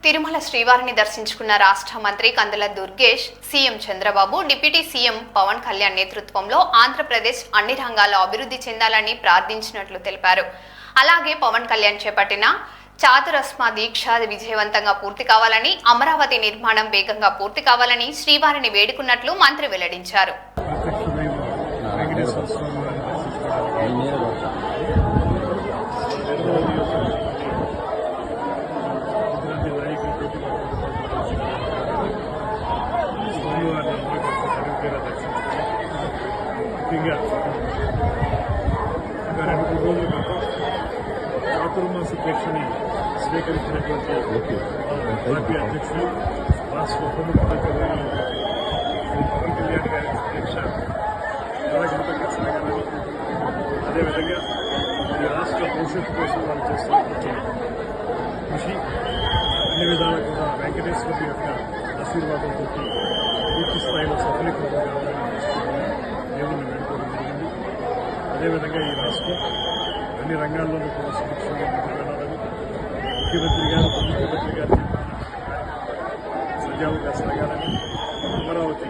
తిరుమల శ్రీవారిని దర్శించుకున్న రాష్ట్ర మంత్రి Kandula Durgesh, CM Chandrababu, deputy CM Pawan Kalyan నేతృత్వంలో ఆంధ్రప్రదేశ్ అన్ని రంగాల్లో అభివృద్ధి చెందాలని ప్రార్థించినట్లు తెలిపారు. అలాగే పవన్ కళ్యాణ్ చేపట్టిన చాతురస్మ దీక్ష విజయవంతంగా పూర్తి కావాలని, అమరావతి నిర్మాణం వేగంగా పూర్తి కావాలని శ్రీవారిని వేడుకున్నట్లు మంత్రి వెల్లడించారు. ముఖ్యంగా ఒక 2-3 రోజుల క్రితం చాతుర్మాస దీక్షని స్వీకరించినటువంటి పార్టీ అధ్యక్షులు, రాష్ట్ర ఉప ముఖ్యమంత్రి శ్రీ పవన్ కళ్యాణ్ గారి దీక్ష జరగకుండా సాగాలని, అదేవిధంగా ఈ రాష్ట్ర భవిష్యత్తు కోసం వాళ్ళు చేస్తున్నటువంటి కృషి అన్ని విధాలు కూడా వెంకటేశ్వరుడి యొక్క ఆశీర్వాదంతో పూర్తి స్థాయిలో సఫలీకృతం కావాలని దేవుణ్ణి వేడుకోవడం జరిగింది. అదేవిధంగా ఈ రాష్ట్రం అన్ని రంగాల్లోనూ కూడా సుభిక్షంగా ముందుకెళ్లాలని ముఖ్యమంత్రి గారు, ఉప ముఖ్యమంత్రి గారు సజావుగా సాగాలని, అమరావతి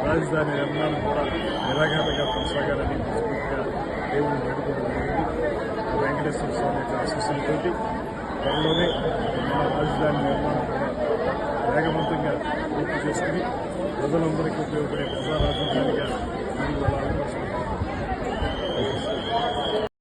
రాజధాని నిర్మాణం కూడా నిరాఘాతంగా కొనసాగాలని పూర్తిగా దేవుణ్ణి వేడుకోవడం జరిగింది. వెంకటేశ్వర స్వామి యొక్క ఆశీస్సులతోటి త్వరలోనే మన రాజధాని నిర్మాణం కూడా వేగవంతంగా పూర్తి చేసుకుని ప్రజలందరికీ ఉపయోగపడే ప్రజా రాజధానిగా ముందుకు వెళ్లాలని